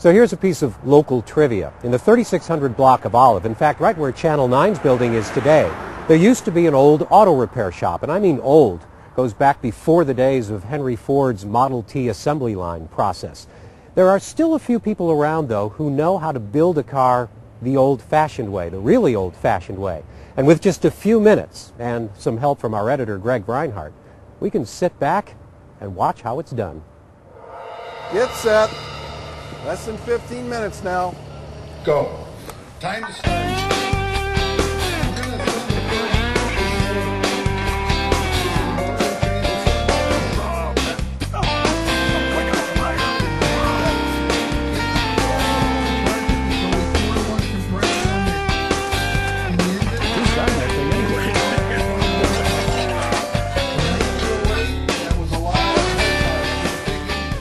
So here's a piece of local trivia. In the 3600 block of Olive, in fact, right where Channel 9's building is today, there used to be an old auto repair shop, and I mean old. Goes back before the days of Henry Ford's Model T assembly line process. There are still a few people around, though, who know how to build a car the old-fashioned way, the really old-fashioned way. And with just a few minutes and some help from our editor, Greg Reinhart, we can sit back and watch how it's done. Get set. Less than 15 minutes now. Go. Time to start.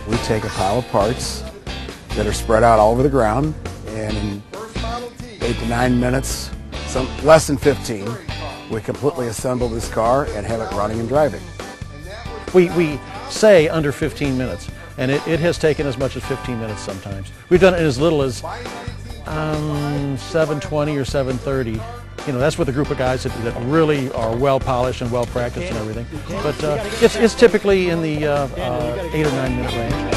We take a pile of parts that are spread out all over the ground, and in 8 to 9 minutes, less than 15, we completely assemble this car and have it running and driving. We say under 15 minutes, and it has taken as much as 15 minutes sometimes. We've done it as little as 7:20 or 7:30. You know, that's with a group of guys that really are well polished and well practiced and everything. But it's typically in the 8 or 9 minute range.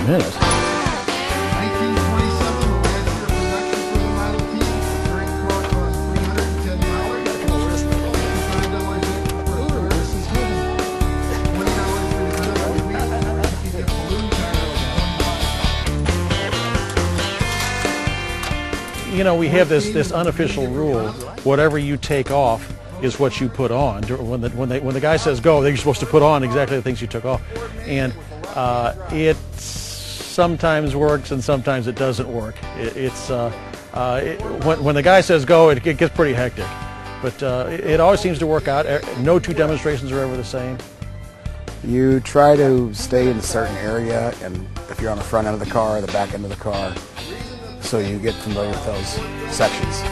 Minute. You know, we have this unofficial rule: whatever you take off is what you put on. When the guy says go, you're supposed to put on exactly the things you took off, and it sometimes works and sometimes it doesn't work. When the guy says go, it gets pretty hectic, but it always seems to work out. No two demonstrations are ever the same. You try to stay in a certain area, and if you're on the front end of the car or the back end of the car, so you get familiar with those sections.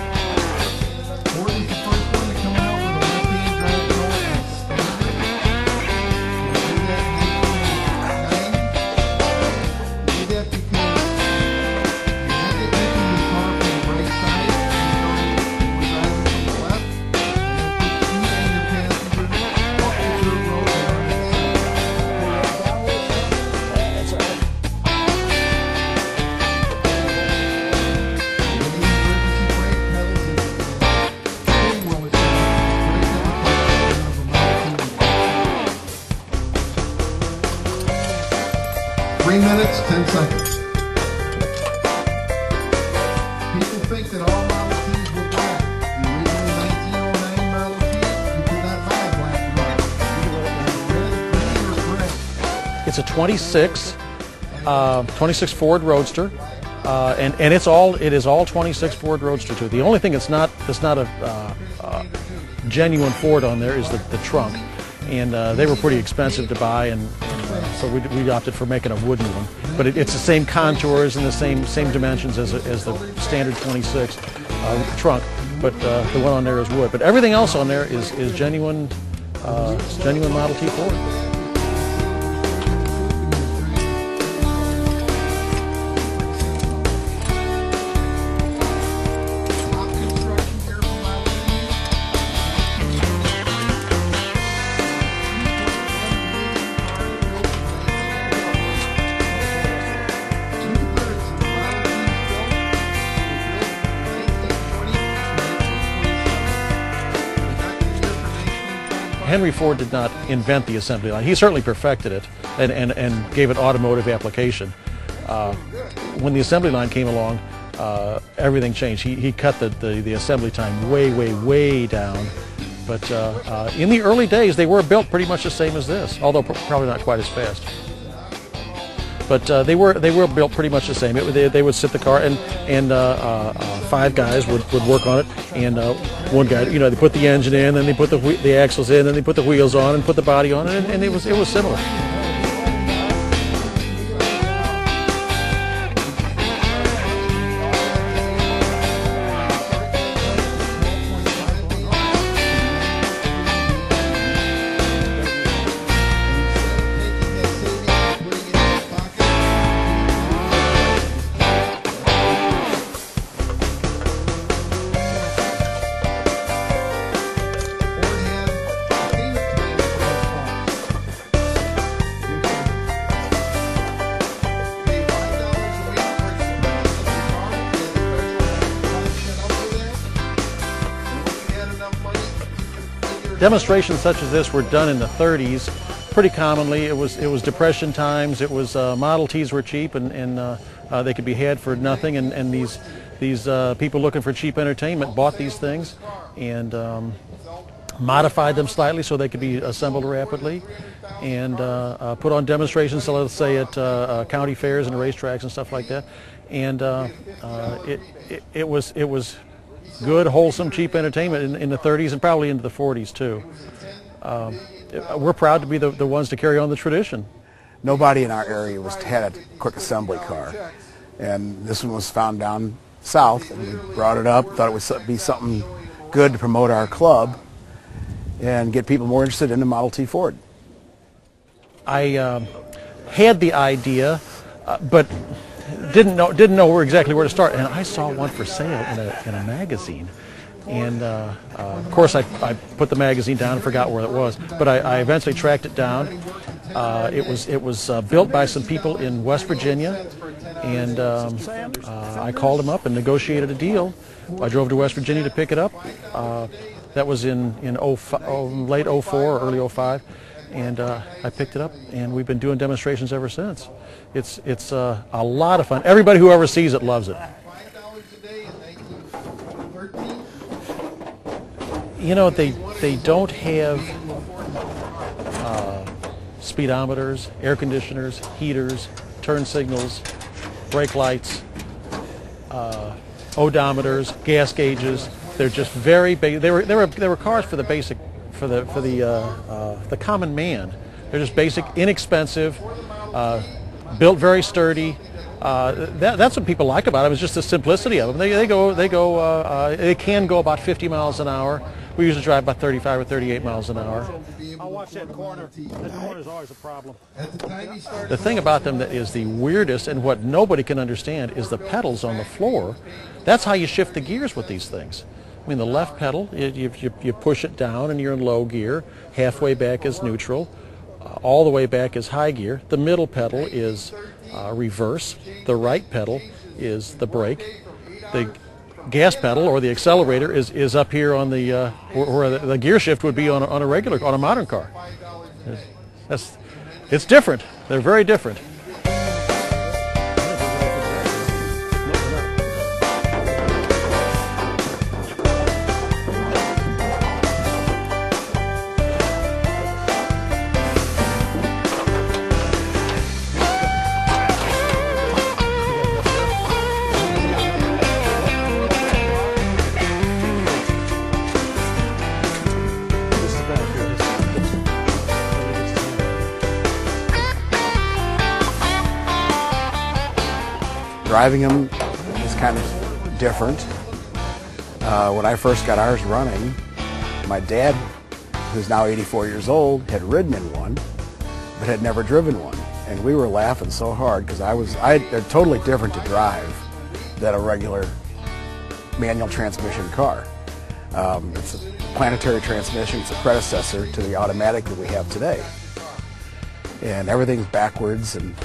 Three minutes, 10 seconds. People think that all Model Ts were black. The original 1909 Model T, you could not buy a black one. It's a 26 Ford Roadster, and it is all 26 Ford Roadster too. The only thing that's not a genuine Ford on there is the trunk, and they were pretty expensive to buy, and so we opted for making a wooden one. But it's the same contours and the same dimensions as the standard 26 trunk, but the one on there is wood. But everything else on there is genuine Model T Ford. Henry Ford did not invent the assembly line. He certainly perfected it and gave it automotive application. When the assembly line came along, everything changed. He cut the assembly time way down. But in the early days, they were built pretty much the same as this, although probably not quite as fast. But they were built pretty much the same. They would sit the car, and 5 guys would work on it, and one guy, you know, they put the engine in, then they put the axles in, then they put the wheels on, and put the body on it, and it was similar. demonstrations such as this were done in the 30s pretty commonly. It was Depression times. It was Model Ts were cheap, and they could be had for nothing. And these people looking for cheap entertainment bought these things and modified them slightly so they could be assembled rapidly, and put on demonstrations, so let's say at county fairs and racetracks and stuff like that. And it was good, wholesome, cheap entertainment in the 30s and probably into the 40s too. We're proud to be the ones to carry on the tradition. Nobody in our area had a quick assembly car, and this one was found down south, and we brought it up, thought it would be something good to promote our club and get people more interested in the Model T Ford. I had the idea, but didn't know exactly where to start, and I saw one for sale in a magazine. And of course, I put the magazine down and forgot where it was. But I eventually tracked it down. It was built by some people in West Virginia, and I called them up and negotiated a deal. I drove to West Virginia to pick it up. That was in late '04 or early '05, and I picked it up, and we've been doing demonstrations ever since. It's a lot of fun. Everybody who ever sees it loves it. You know, they don't have speedometers, air conditioners, heaters, turn signals, brake lights, odometers, gas gauges. They're just very big. They were cars for the basic, for the common man. They're just basic, inexpensive, built very sturdy. That's what people like about them. Is just the simplicity of them. They can go about 50 miles an hour. We usually drive about 35 or 38 miles an hour. I'll watch that corner. That corner is always a problem. The thing about them that is the weirdest and what nobody can understand is the pedals on the floor. That's how you shift the gears with these things. I mean, the left pedal, you push it down and you're in low gear. Halfway back is neutral. All the way back is high gear. The middle pedal is reverse. The right pedal is the brake. The gas pedal or the accelerator is up here on the where the gear shift would be on a modern car. It's different. They're very different. Driving them is kind of different. When I first got ours running, my dad, who's now 84 years old, had ridden in one, but had never driven one. And we were laughing so hard because they're totally different to drive than a regular manual transmission car. It's a planetary transmission. It's a predecessor to the automatic that we have today. And everything's backwards, and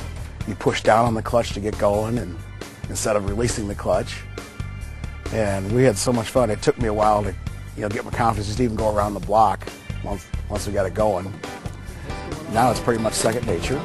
you push down on the clutch to get going, and instead of releasing the clutch. And we had so much fun. It took me a while to, get my confidence just to even go around the block once we got it going. Now it's pretty much second nature.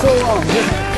so long.